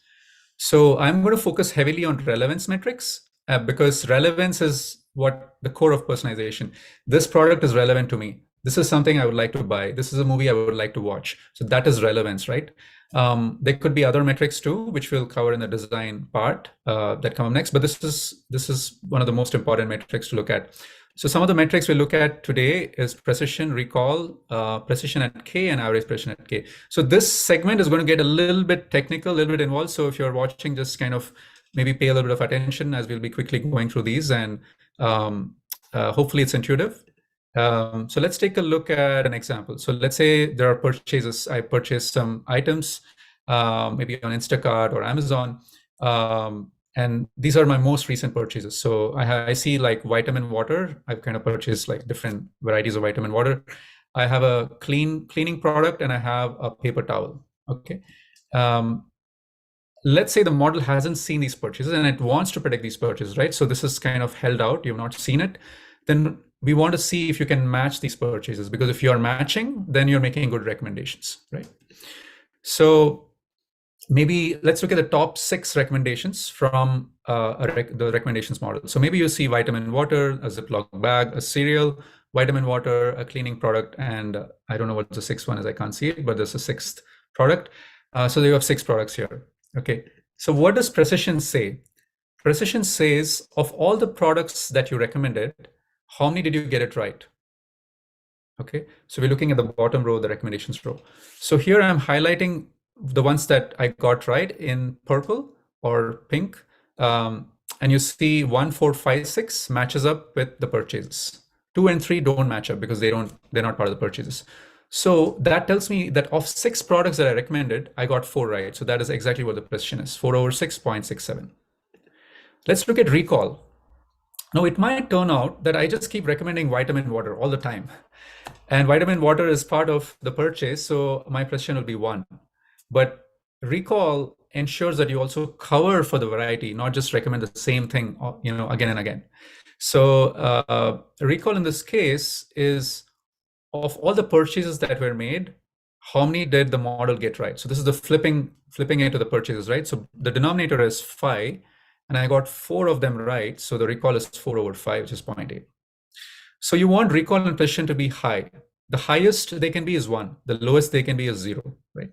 So I'm going to focus heavily on relevance metrics because relevance is what the core of personalization. This product is relevant to me. This is something I would like to buy. This is a movie I would like to watch. So that is relevance, right? There could be other metrics too, which we'll cover in the design part that come up next. But this is one of the most important metrics to look at. So some of the metrics we'll look at today is precision, recall, precision at K, and average precision at K. So this segment is going to get a little bit technical, a little bit involved. So if you're watching, just kind of maybe pay a little bit of attention as we'll be quickly going through these, and hopefully it's intuitive. So let's take a look at an example. So let's say there are purchases. I purchased some items, maybe on Instacart or Amazon. And these are my most recent purchases. So I see like vitamin water. I've kind of purchased like different varieties of vitamin water. I have a cleaning product and I have a paper towel. Okay. Let's say the model hasn't seen these purchases and it wants to predict these purchases, right? So this is kind of held out. You've not seen it. Then we want to see if you can match these purchases, because if you're matching, then you're making good recommendations, right? So maybe let's look at the top 6 recommendations from the recommendations model. So maybe you see vitamin water, a Ziploc bag, a cereal, vitamin water, a cleaning product, and I don't know what the 6th one is. I can't see it, but there's a 6th product. So you have 6 products here. Okay. So what does precision say? Precision says of all the products that you recommended, how many did you get it right? Okay. So we're looking at the bottom row, the recommendations row. So here I'm highlighting the ones that I got right in purple or pink, and you see 1, 4, 5, 6 matches up with the purchases. 2 and 3 don't match up because they're not part of the purchases. So that tells me that of 6 products that I recommended, I got 4 right. So that is exactly what the precision is, 4 over 6.67. Let's look at recall. Now, it might turn out that I just keep recommending vitamin water all the time. And vitamin water is part of the purchase, so my precision will be 1. But recall ensures that you also cover for the variety, not just recommend the same thing, again and again. So recall in this case is, of all the purchases that were made, how many did the model get right? So this is the flipping into the purchases, right? So the denominator is 5, and I got 4 of them right. So the recall is 4 over 5, which is 0.8. So you want recall and precision to be high. The highest they can be is 1. The lowest they can be is 0, right?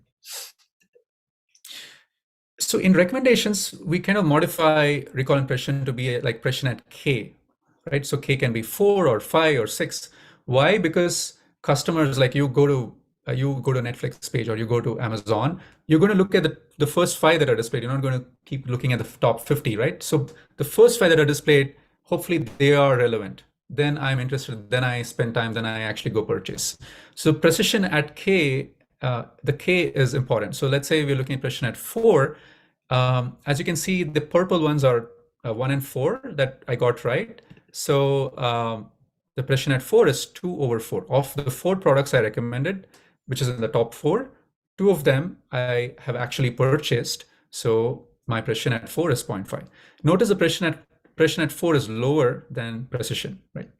So in recommendations, we kind of modify recall and precision to be like precision at K, right? So K can be 4 or 5 or 6. Why? Because customers, like you go to Netflix page or you go to Amazon, you're going to look at the first 5 that are displayed. You're not going to keep looking at the top 50, right? So the first 5 that are displayed, hopefully they are relevant. Then I'm interested, then I spend time, then I actually go purchase. So precision at K, the K is important. So let's say we're looking at precision at 4. As you can see, the purple ones are 1 and 4 that I got right. So the precision at 4 is 2 over 4. Of the 4 products I recommended, which is in the top 4, 2 of them I have actually purchased. So my precision at 4 is 0.5. Notice the precision at 4 is lower than precision, right?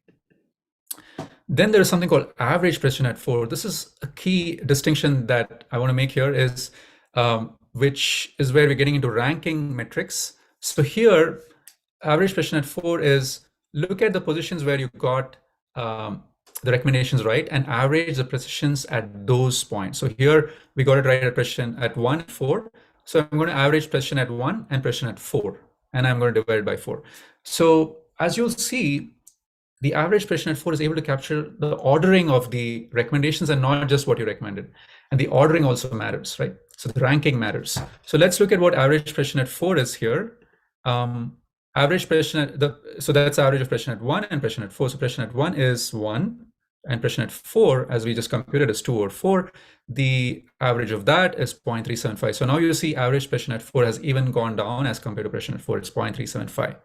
Then there is something called average precision at 4. This is a key distinction that I want to make here, is which is where we're getting into ranking metrics. So here, average precision at 4 is look at the positions where you got the recommendations right and average the precisions at those points. So here we got it right at precision at 1 and 4. So I'm going to average precision at 1 and precision at 4, and I'm going to divide it by 4. So as you'll see, the average precision at 4 is able to capture the ordering of the recommendations and not just what you recommended. And the ordering also matters, right? So the ranking matters. So let's look at what average precision at 4 is here. Average precision so that's average of precision at 1 and precision at 4. So precision at 1 is 1 and precision at 4, as we just computed, is 2 over 4. The average of that is 0.375. So now you see average precision at 4 has even gone down as compared to precision at 4. It's 0.375.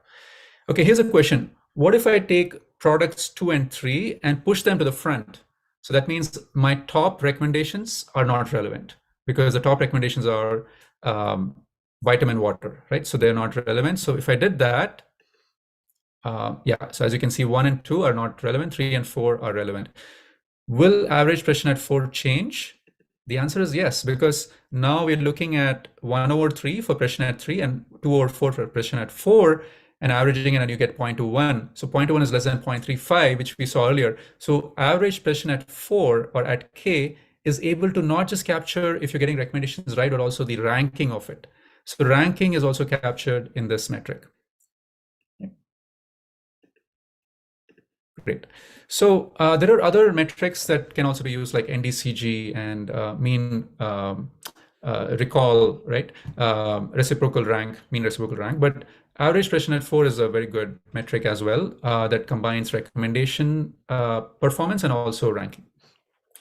Okay, here's a question. What if I take products 2 and 3 and push them to the front? So that means my top recommendations are not relevant, because the top recommendations are vitamin water, right? So they're not relevant. So if I did that, so as you can see, 1 and 2 are not relevant, 3 and 4 are relevant. Will average precision at 4 change? The answer is yes, because now we're looking at 1 over 3 for precision at 3 and 2 over 4 for precision at 4, and averaging it, and you get 0.21. So 0.21 is less than 0.35, which we saw earlier. So average precision at 4 or at K is able to not just capture if you're getting recommendations right, but also the ranking of it. So ranking is also captured in this metric. Great. So there are other metrics that can also be used, like NDCG and mean recall, right? Reciprocal rank, mean reciprocal rank. But average precision at 4 is a very good metric as well, that combines recommendation performance and also ranking.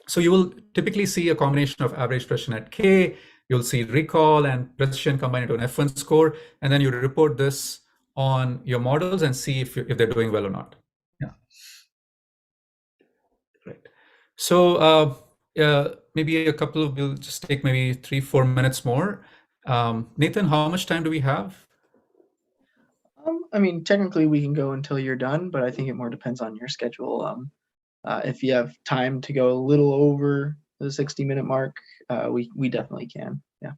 So you will typically see a combination of average precision at K. You'll see recall and precision combined into an F1 score, and then you report this on your models and see if they're doing well or not. Yeah. Right. So maybe we'll just take maybe 3-4 minutes more. Nathan, how much time do we have? I mean, technically we can go until you're done, but I think it more depends on your schedule. If you have time to go a little over the 60-minute mark, we definitely can. Yeah.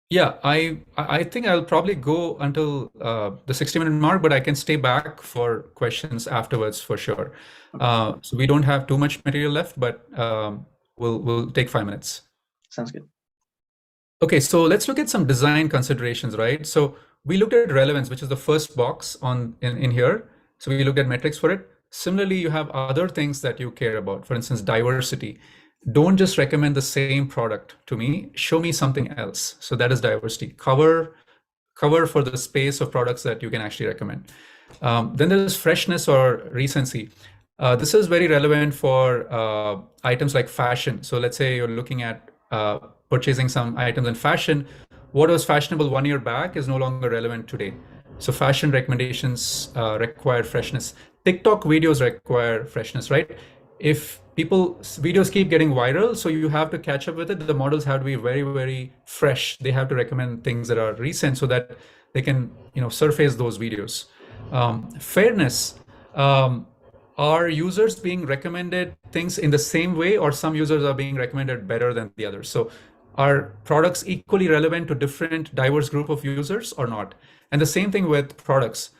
Yeah, I think I'll probably go until the 60-minute mark, but I can stay back for questions afterwards for sure. Okay. So we don't have too much material left, but we'll take 5 minutes. Sounds good. Okay, so let's look at some design considerations, right? So we looked at relevance, which is the first box in here. So we looked at metrics for it. Similarly, you have other things that you care about. For instance, diversity. Don't just recommend the same product to me. Show me something else. So that is diversity. Cover for the space of products that you can actually recommend. Then there's freshness or recency. This is very relevant for items like fashion. So let's say you're looking at purchasing some items in fashion. What was fashionable 1 year back is no longer relevant today. So fashion recommendations require freshness. TikTok videos require freshness, right? If videos keep getting viral, so you have to catch up with it. The models have to be very, very fresh. They have to recommend things that are recent so that they can, surface those videos. Fairness. Are users being recommended things in the same way, or some users are being recommended better than the others? So are products equally relevant to different diverse group of users or not? And the same thing with products.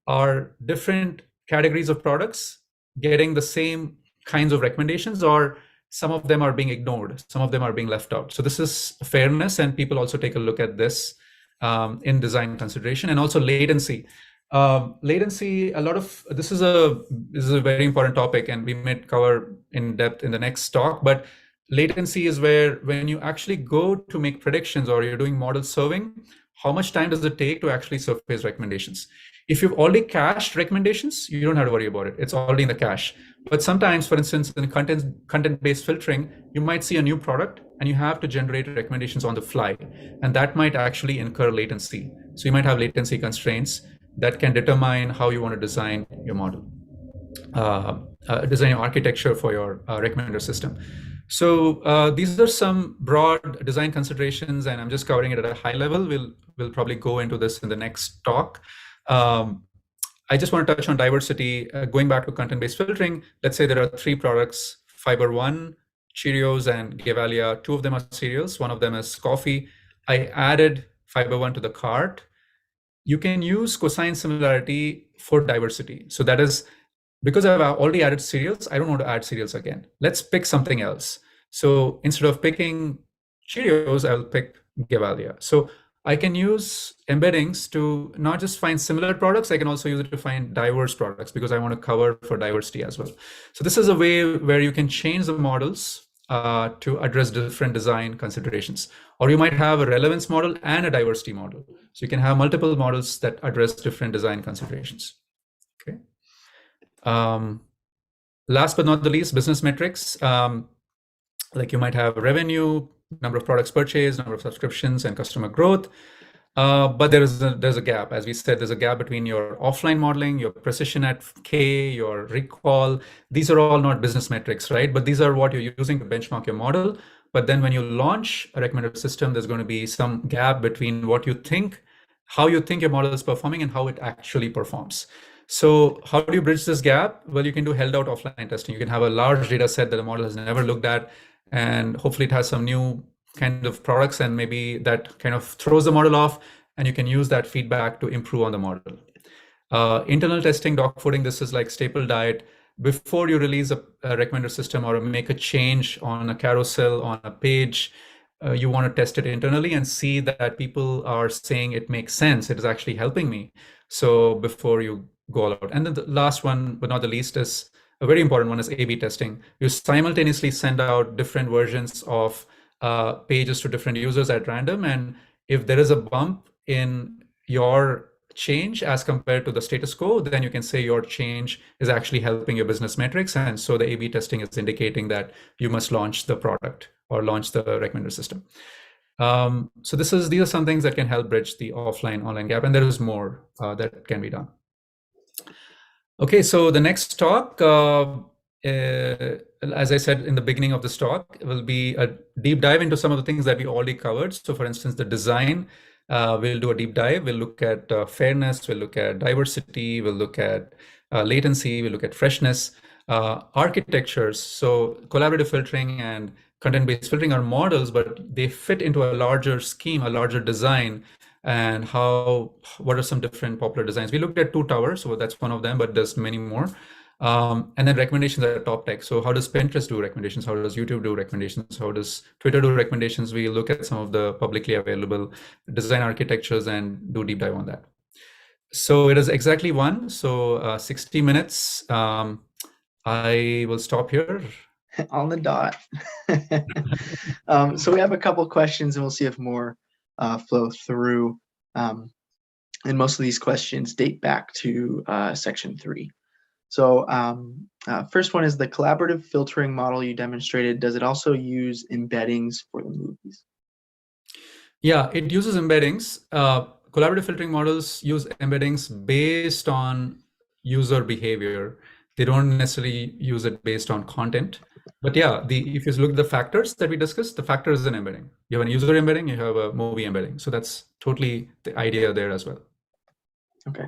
Are different categories of products getting the same kinds of recommendations, or some of them are being ignored, some of them are being left out? So this is fairness, and people also take a look at this in design consideration. And also latency. Latency, this is a very important topic, and we may cover in depth in the next talk. But latency is where, when you actually go to make predictions or you're doing model serving, how much time does it take to actually surface recommendations? If you've already cached recommendations, you don't have to worry about it. It's already in the cache. But sometimes, for instance, in content-based filtering, you might see a new product and you have to generate recommendations on the fly. And that might actually incur latency. So you might have latency constraints that can determine how you want to design your model, design your architecture for your recommender system. So these are some broad design considerations, and I'm just covering it at a high level. We'll probably go into this in the next talk. I just want to touch on diversity. Going back to content-based filtering, let's say there are 3 products: Fiber One, Cheerios, and Gevalia. 2 of them are cereals, 1 of them is coffee. I added Fiber One to the cart. You can use cosine similarity for diversity. So that is, because I've already added cereals, I don't want to add cereals again. Let's pick something else. So instead of picking Cheerios, I'll pick Gevalia. So I can use embeddings to not just find similar products, I can also use it to find diverse products, because I want to cover for diversity as well. So this is a way where you can change the models to address different design considerations. Or you might have a relevance model and a diversity model. So you can have multiple models that address different design considerations. Okay. Last but not the least, business metrics. Like you might have revenue, number of products purchased, number of subscriptions, and customer growth. But there's a gap. As we said, there's a gap between your offline modeling, your precision at K, your recall. These are all not business metrics, right? But these are what you're using to benchmark your model. But then when you launch a recommender system, there's going to be some gap between what you think, how you think your model is performing, and how it actually performs. So how do you bridge this gap? Well, you can do held out offline testing. You can have a large data set that the model has never looked at, and hopefully it has some new kind of products, and maybe that kind of throws the model off, and you can use that feedback to improve on the model. Internal testing, dogfooding, this is like staple diet. Before you release a recommender system or make a change on a carousel, on a page, you want to test it internally and see that people are saying it makes sense, it is actually helping me. So before you go all out. And then the last one, but not the least, is a very important one, is A/B testing. You simultaneously send out different versions of pages to different users at random. And if there is a bump in your change as compared to the status quo, then you can say your change is actually helping your business metrics. And so the A/B testing is indicating that you must launch the product or launch the recommender system. So these are some things that can help bridge the offline-online gap, and there is more that can be done. Okay, so the next talk, as I said in the beginning of this talk, will be a deep dive into some of the things that we already covered. So for instance, the design, we'll do a deep dive. We'll look at fairness, we'll look at diversity, we'll look at latency, we'll look at freshness, architectures. So collaborative filtering and content-based filtering are models, but they fit into a larger scheme, a larger design. And what are some different popular designs? We looked at Two Towers, so that's one of them, but there's many more. And then recommendations are top tech. So how does Pinterest do recommendations? How does YouTube do recommendations? How does Twitter do recommendations? We look at some of the publicly available design architectures and do deep dive on that. So it is exactly 1, so 60 minutes. I will stop here. On the dot. So we have a couple questions, and we'll see if more flow through. And most of these questions date back to section 3. So first one is the collaborative filtering model you demonstrated. Does it also use embeddings for the movies? Yeah, it uses embeddings. collaborative filtering models use embeddings based on user behavior. They don't necessarily use it based on content. But yeah, if you look at the factors that we discussed, the factor is an embedding. You have a user embedding, you have a movie embedding. So that's totally the idea there as well. Okay.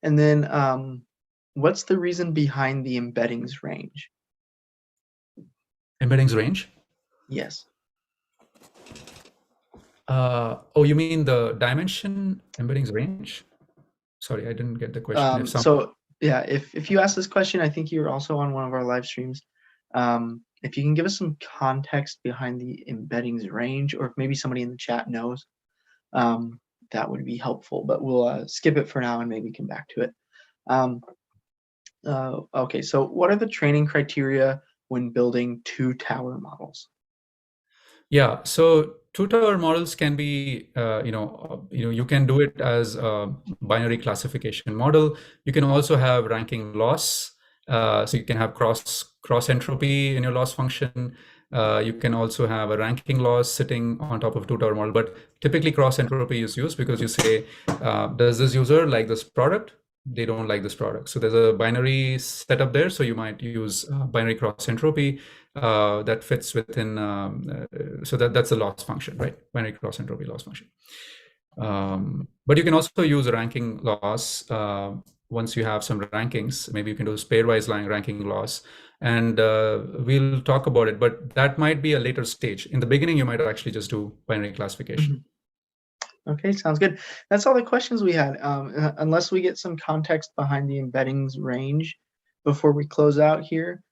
And then what's the reason behind the embeddings range? Embeddings range? Yes. Oh, you mean the dimension embeddings range? Sorry, I didn't get the question. So yeah, if you ask this question, I think you're also on one of our live streams. If you can give us some context behind the embeddings range, or if maybe somebody in the chat knows, that would be helpful, but we'll skip it for now and maybe come back to it. Okay, so what are the training criteria when building two tower models? Yeah, so two tower models can be, you can do it as a binary classification model. You can also have ranking loss. So you can have cross entropy in your loss function. You can also have a ranking loss sitting on top of two tower model, but typically cross entropy is used because you say, does this user like this product? They don't like this product. So there's a binary setup there. So you might use binary cross entropy that fits within, so that's a loss function, right? Binary cross entropy loss function. But you can also use a ranking loss once you have some rankings. Maybe you can do pairwise ranking loss, and we'll talk about it, but that might be a later stage. In the beginning, you might actually just do binary classification. Mm-hmm. Okay, sounds good. That's all the questions we had. Unless we get some context behind the embeddings range before we close out here.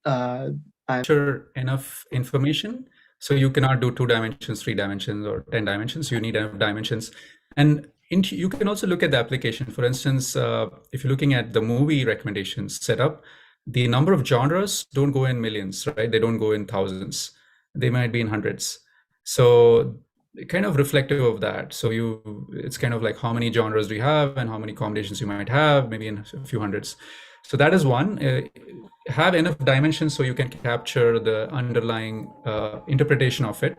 Sure, enough information. So you cannot do 2 dimensions, 3 dimensions, or 10 dimensions. You need enough dimensions. And you can also look at the application. For instance, if you're looking at the movie recommendations setup, the number of genres don't go in millions, right? They don't go in thousands. They might be in hundreds. So kind of reflective of that. So it's kind of like how many genres do you have and how many combinations you might have, maybe in a few hundreds. So that is one. Have enough dimensions so you can capture the underlying interpretation of it.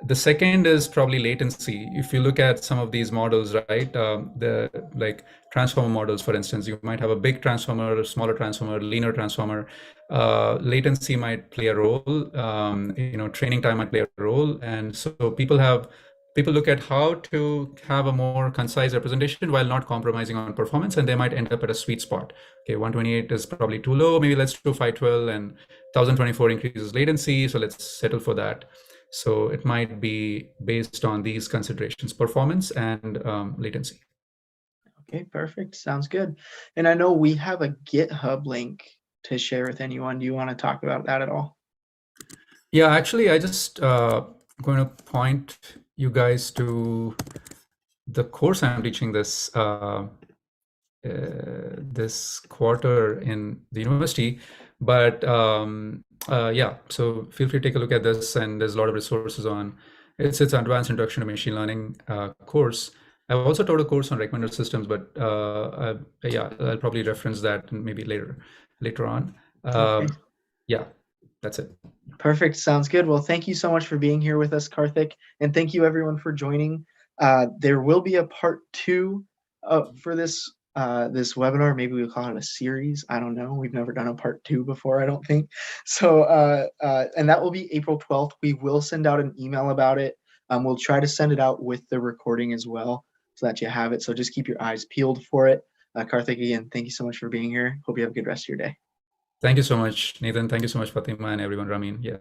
The second is probably latency. If you look at some of these models, right, the like transformer models, for instance, you might have a big transformer, a smaller transformer, linear transformer. Latency might play a role. Training time might play a role, and so people look at how to have a more concise representation while not compromising on performance, and they might end up at a sweet spot. Okay, 128 is probably too low. Maybe let's do 512, and 1024 increases latency. So let's settle for that. So it might be based on these considerations, performance and latency. Okay, perfect. Sounds good. And I know we have a GitHub link to share with anyone. Do you want to talk about that at all? Yeah, actually, I just going to point you guys to the course I'm teaching this this quarter in the university. But yeah, so feel free to take a look at this, and there's a lot of resources on it's advanced introduction to machine learning course. I've also taught a course on recommender systems, but yeah, I'll probably reference that maybe later on. Okay. Yeah, that's it. Perfect. Sounds good. Well, thank you so much for being here with us, Karthik, and thank you everyone for joining. There will be a part 2 for this webinar. Maybe we'll call it a series. I don't know. We've never done a part 2 before, I don't think. So, and that will be April 12th. We will send out an email about it. We'll try to send it out with the recording as well so that you have it. So just keep your eyes peeled for it. Karthik, again, thank you so much for being here. Hope you have a good rest of your day. Thank you so much, Nathan. Thank you so much, Fatima, and everyone, Ramin. Yeah.